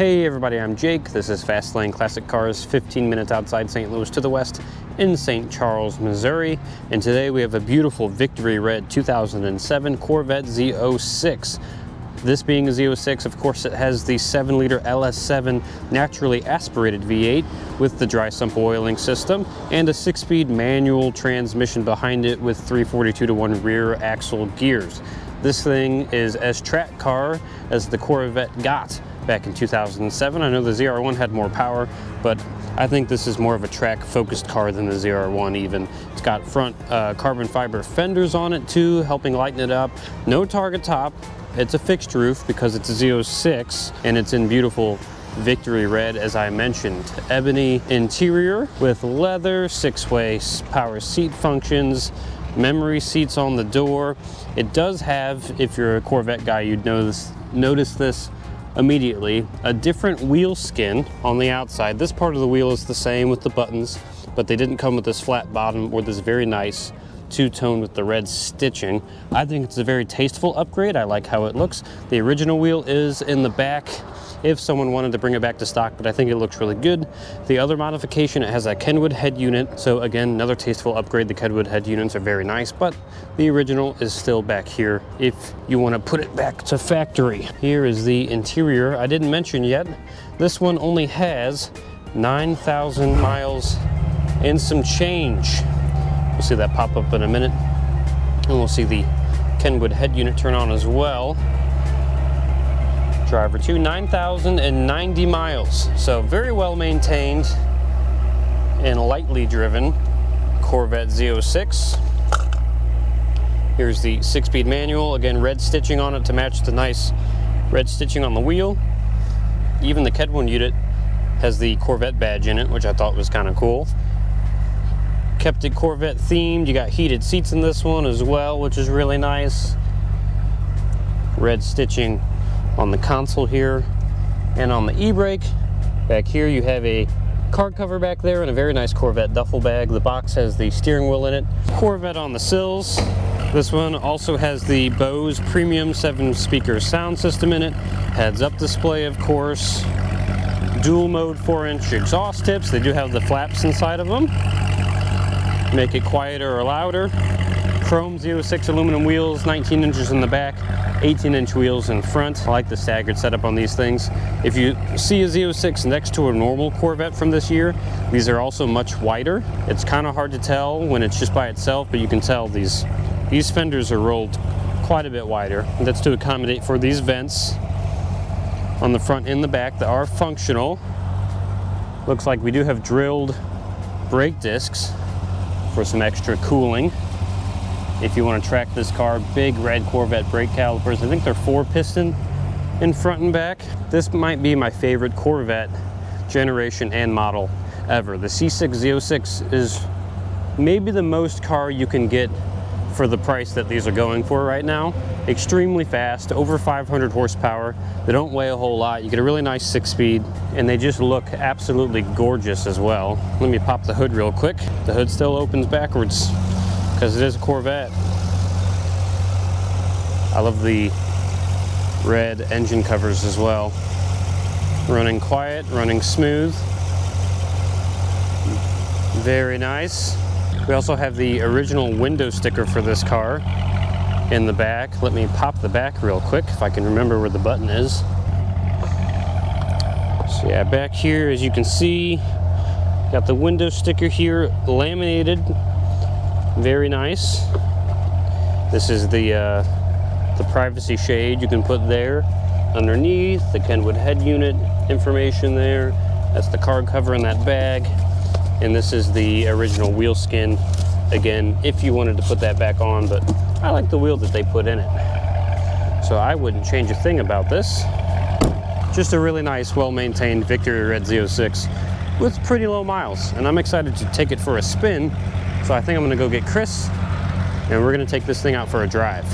Hey everybody, I'm Jake. This is Fast Lane Classic Cars, 15 minutes outside St. Louis to the west in St. Charles, Missouri. And today we have a beautiful Victory Red 2007 Corvette Z06. This being a Z06, of course, it has the 7-liter LS7 naturally aspirated V8 with the dry sump oiling system and a 6-speed manual transmission behind it with 342-to-1 rear axle gears. This thing is as track car as the Corvette got back in 2007. I know the ZR1 had more power, but I think this is more of a track focused car than the ZR1 even. It's got front carbon fiber fenders on it too, helping lighten it up. No target top. It's a fixed roof because it's a Z06 and it's in beautiful Victory Red, as I mentioned. Ebony interior with leather, 6-way power seat functions, memory seats on the door. It does have, if you're a Corvette guy, you'd notice this immediately, a different wheel skin on the outside. This part of the wheel is the same with the buttons, but they didn't come with this flat bottom or this very nice two-tone with the red stitching. I think it's a very tasteful upgrade. I like how it looks. The original wheel is in the back if someone wanted to bring it back to stock, but I think it looks really good. The other modification, it has a Kenwood head unit. So again, another tasteful upgrade. The Kenwood head units are very nice, but the original is still back here if you want to put it back to factory. Here is the interior. I didn't mention yet, this one only has 9,000 miles and some change. We'll see that pop up in a minute. And we'll see the Kenwood head unit turn on as well. Driver 2, 9,090 miles. So very well maintained and lightly driven Corvette Z06. Here's the 6-speed manual. Again, red stitching on it to match the nice red stitching on the wheel. Even the Kenwood unit has the Corvette badge in it, which I thought was kind of cool. Kept it Corvette themed. You got heated seats in this one as well, which is really nice. Red stitching on the console here and on the e-brake. Back here you have a card cover back there and a very nice Corvette duffel bag. The box has the steering wheel in it. Corvette on the sills. This one also has the Bose premium 7-speaker sound system in it. Heads-up display, of course. Dual mode 4-inch exhaust tips. They do have the flaps inside of them. Make it quieter or louder. Chrome Z06 aluminum wheels, 19 inches in the back, 18-inch wheels in front. I like the staggered setup on these things. If you see a Z06 next to a normal Corvette from this year, these are also much wider. It's kind of hard to tell when it's just by itself, but you can tell these fenders are rolled quite a bit wider. And that's to accommodate for these vents on the front and the back that are functional. Looks like we do have drilled brake discs for some extra cooling. If you want to track this car, big red Corvette brake calipers. I think they're 4-piston in front and back. This might be my favorite Corvette generation and model ever. The C6 Z06 is maybe the most car you can get for the price that these are going for right now. Extremely fast, over 500 horsepower. They don't weigh a whole lot. You get a really nice 6-speed, and they just look absolutely gorgeous as well. Let me pop the hood real quick. The hood still opens backwards because it is a Corvette. I love the red engine covers as well. Running quiet, running smooth. Very nice. We also have the original window sticker for this car in the back. Let me pop the back real quick if I can remember where the button is. So yeah, back here, as you can see, got the window sticker here, laminated. Very nice. This is the privacy shade you can put there. Underneath, the Kenwood head unit information there. That's the card cover in that bag. And this is the original wheel skin, again, if you wanted to put that back on, but I like the wheel that they put in it. So I wouldn't change a thing about this. Just a really nice, well-maintained Victory Red Z06 with pretty low miles. And I'm excited to take it for a spin. So I think I'm gonna go get Chris, and we're gonna take this thing out for a drive.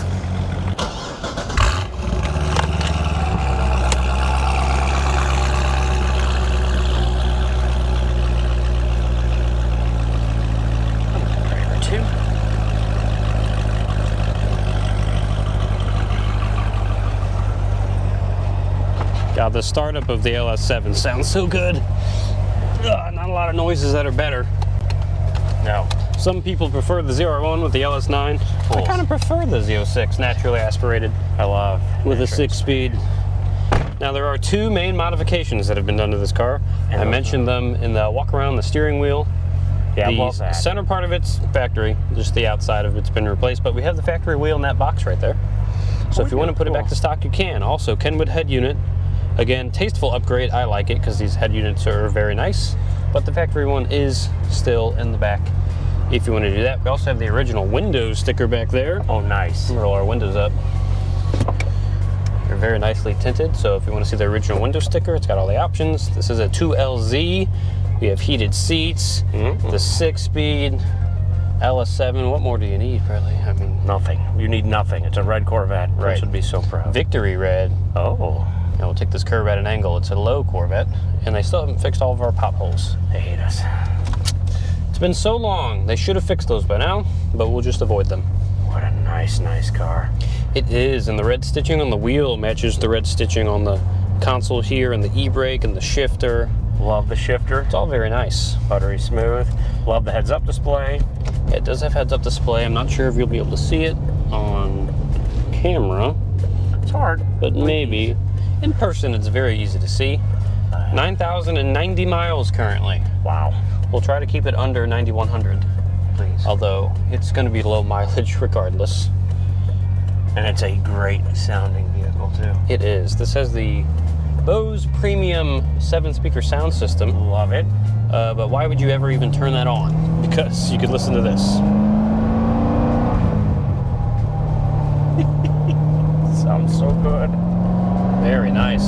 Now the startup of the LS7 sounds so good. Ugh, not a lot of noises that are better. No. Some people prefer the ZR1 with the LS9. I kind of prefer the Z06 naturally aspirated. I love with a 6-speed. Now there are 2 main modifications that have been done to this car. I mentioned them in the walk around the steering wheel. Yeah, the center part of it's factory, just the outside of it's been replaced, but we have the factory wheel in that box right there. So if you want to put it back to stock, you can. Also, Kenwood head unit. Again, tasteful upgrade. I like it because these head units are very nice, but the factory one is still in the back if you want to do that. We also have the original Windows sticker back there. Oh, nice. Roll our windows up. They're very nicely tinted, so if you want to see the original window sticker, it's got all the options. This is a 2LZ. We have heated seats, the 6-speed, LS7. What more do you need, really? I mean, nothing. You need nothing. It's a red Corvette. Right. Chris would be so proud. Victory red. Oh. Now we'll take this curve at an angle. It's a low Corvette, and they still haven't fixed all of our potholes. They hate us. It's been so long. They should have fixed those by now, but we'll just avoid them. What a nice, nice car. It is, and the red stitching on the wheel matches the red stitching on the console here, and the e-brake and the shifter. Love the shifter. It's all very nice. Buttery smooth. Love the heads-up display. It does have heads-up display. I'm not sure if you'll be able to see it on camera. It's hard. But maybe. In person, it's very easy to see. 9,090 miles currently. Wow. We'll try to keep it under 9,100. Please. Although, it's going to be low mileage regardless. And it's a great sounding vehicle, too. It is. This has the Bose premium 7-speaker sound system. Love it. But why would you ever even turn that on? Because you could listen to this. Sounds so good. Very nice.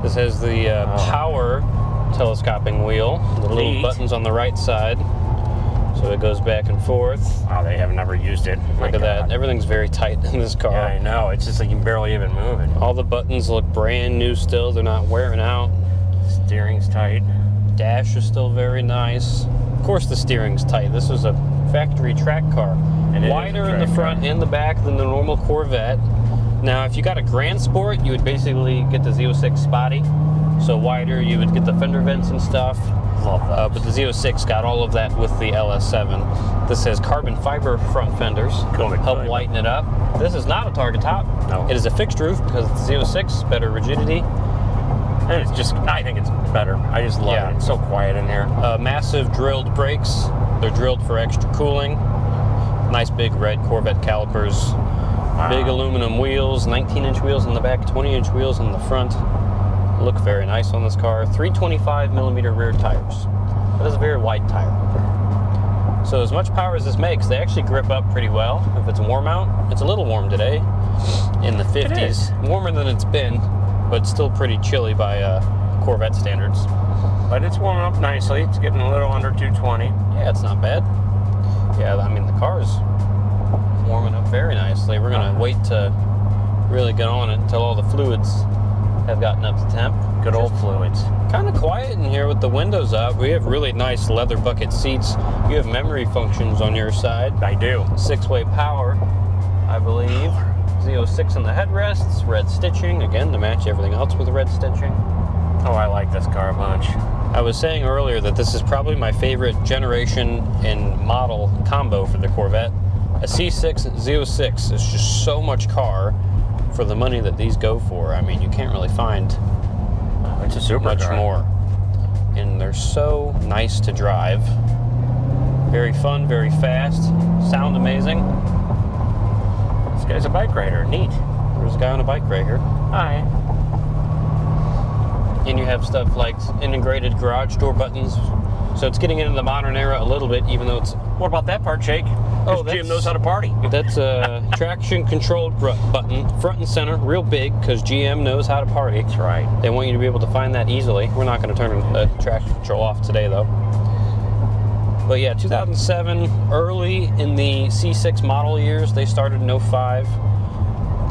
This has the power telescoping wheel. The little buttons on the right side. So it goes back and forth. Wow, they have never used it. Look at that. Everything's very tight in this car. Yeah, I know. It's just like you can barely even move it. All the buttons look brand new still. They're not wearing out. Steering's tight. Dash is still very nice. Of course the steering's tight. This is a factory track car. Wider in the front and the back than the normal Corvette. Now, if you got a Grand Sport, you would basically get the Z06 Spotty. So wider, you would get the fender vents and stuff. Love that. But the Z06 got all of that with the LS7. This has carbon fiber front fenders. Help lighten it up. This is not a target top. No. It is a fixed roof because it's the Z06, better rigidity. And it's just, I think it's better. I just love it. It's so quiet in here. Massive drilled brakes. They're drilled for extra cooling. Nice big red Corvette calipers. Wow. Big aluminum wheels, 19-inch wheels in the back, 20-inch wheels in the front. Look very nice on this car. 325mm rear tires. That is a very wide tire. So as much power as this makes, they actually grip up pretty well. If it's warm out, it's a little warm today, in the 50s. Warmer than it's been, but still pretty chilly by Corvette standards. But it's warming up nicely. It's getting a little under 220. Yeah, it's not bad. Yeah, I mean, the car's warming up very nicely. We're going to wait to really get on it until all the fluids have gotten up to temp. Good old fluids. Kind of quiet in here with the windows up. We have really nice leather bucket seats. You have memory functions on your side. I do. 6-way power, I believe. Z06 on the headrests. Red stitching, again, to match everything else with red stitching. Oh, I like this car a bunch. I was saying earlier that this is probably my favorite generation and model combo for the Corvette. A C6 Z06 is just so much car for the money that these go for. I mean, you can't really find it's a supercar. Much more. And they're so nice to drive. Very fun, very fast, sound amazing. This guy's a bike rider, neat. There's a guy on a bike right here. Hi. And you have stuff like integrated garage door buttons. So it's getting into the modern era a little bit, even though it's... What about that part, Jake? Oh, Jim knows how to party. That's a traction controlled button, front and center, real big, because GM knows how to party. That's right. They want you to be able to find that easily. We're not going to turn the traction control off today, though. But yeah, 2007, early in the C6 model years, they started in 05.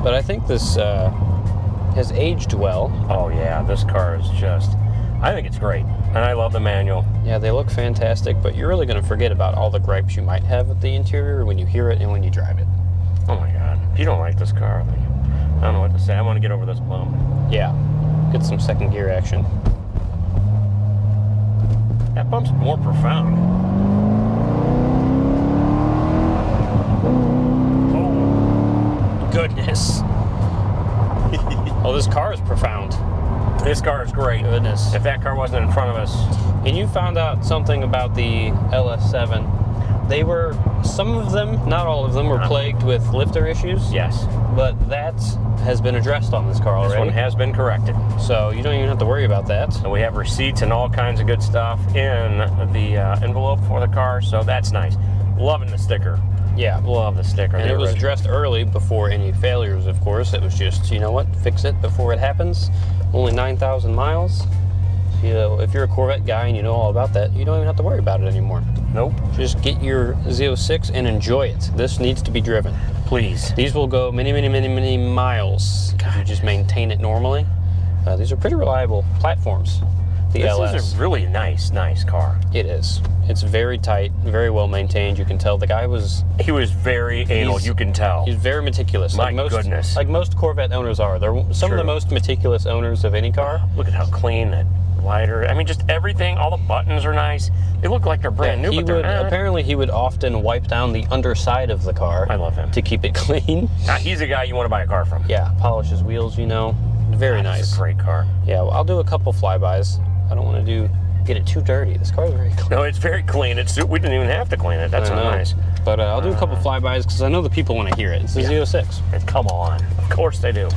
But I think this has aged well. Oh yeah, this car is just, I think it's great. And I love the manual. Yeah, they look fantastic, but you're really going to forget about all the gripes you might have with the interior when you hear it and when you drive it. Oh my God. If you don't like this car, then I don't know what to say. I want to get over this bump. Yeah, get some second gear action. That bump's more profound. Oh, goodness. Oh, this car is profound. This car is great. Goodness. If that car wasn't in front of us. And you found out something about the LS7. They were, some of them, not all of them, were plagued with lifter issues. Yes. But that has been addressed on this car already. This one has been corrected. So you don't even have to worry about that. And we have receipts and all kinds of good stuff in the envelope for the car, so that's nice. Loving the sticker. Yeah. Love the sticker. And it was addressed early before any failures, of course. It was just, you know what, fix it before it happens. Only 9,000 miles. So, you know, if you're a Corvette guy and you know all about that, you don't even have to worry about it anymore. Nope. Just get your Z06 and enjoy it. This needs to be driven. Please. These will go many, many, many, many miles if you just maintain it normally. These are pretty reliable platforms. The LS. This is a really nice car. It is. It's very tight, very well maintained. You can tell the guy was... He was very anal, you can tell. He's very meticulous. My goodness. Like most Corvette owners are. They're some of the most meticulous owners of any car. Look at how clean that lighter. I mean, just everything. All the buttons are nice. They look like they're brand new, but they're not. Apparently, he would often wipe down the underside of the car. I love him. To keep it clean. Now, he's a guy you want to buy a car from. Yeah, polish his wheels, you know. Very nice. It's a great car. Yeah, well, I'll do a couple flybys. I don't want to get it too dirty. This car's very clean. No, it's very clean. We didn't even have to clean it. That's so nice. But I'll do a couple flybys because I know the people want to hear it. It's the Z06. Come on. Of course they do.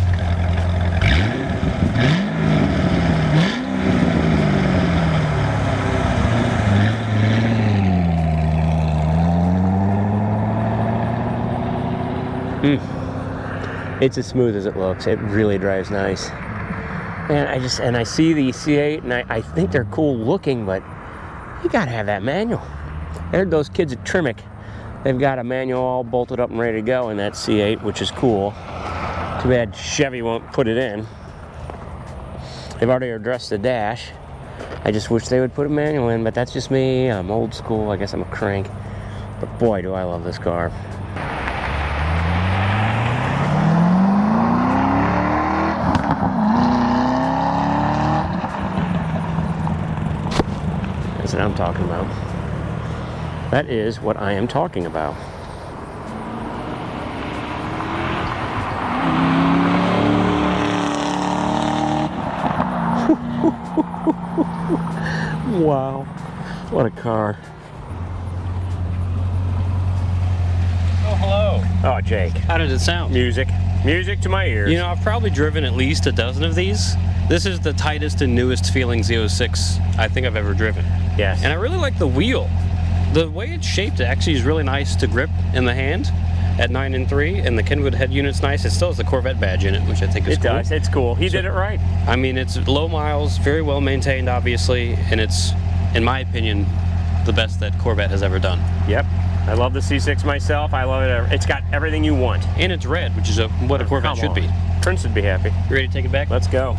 It's as smooth as it looks. It really drives nice. And I see the C8 and I think they're cool looking, but you gotta have that manual. There's those kids at Trimick. They've got a manual all bolted up and ready to go in that C8, which is cool. Too bad Chevy won't put it in. They've already addressed the dash. I just wish they would put a manual in, but that's just me. I'm old school. I guess I'm a crank. But boy, do I love this car. That's what I'm talking about. That is what I am talking about. Wow, what a car. Oh, hello. Oh, Jake. How did it sound? Music to my ears. You know, I've probably driven at least a dozen of these. This is the tightest and newest feeling Z06 I think I've ever driven. Yes. And I really like the wheel. The way it's shaped actually is really nice to grip in the hand at 9'3", and the Kenwood head unit's nice. It still has the Corvette badge in it, which I think is cool. It does. It's cool. He did it right. I mean, it's low miles, very well maintained, obviously, and it's, in my opinion, the best that Corvette has ever done. Yep. I love the C6 myself. I love it. It's got everything you want. And it's red, which is what a Corvette should be. Prince would be happy. You ready to take it back? Let's go.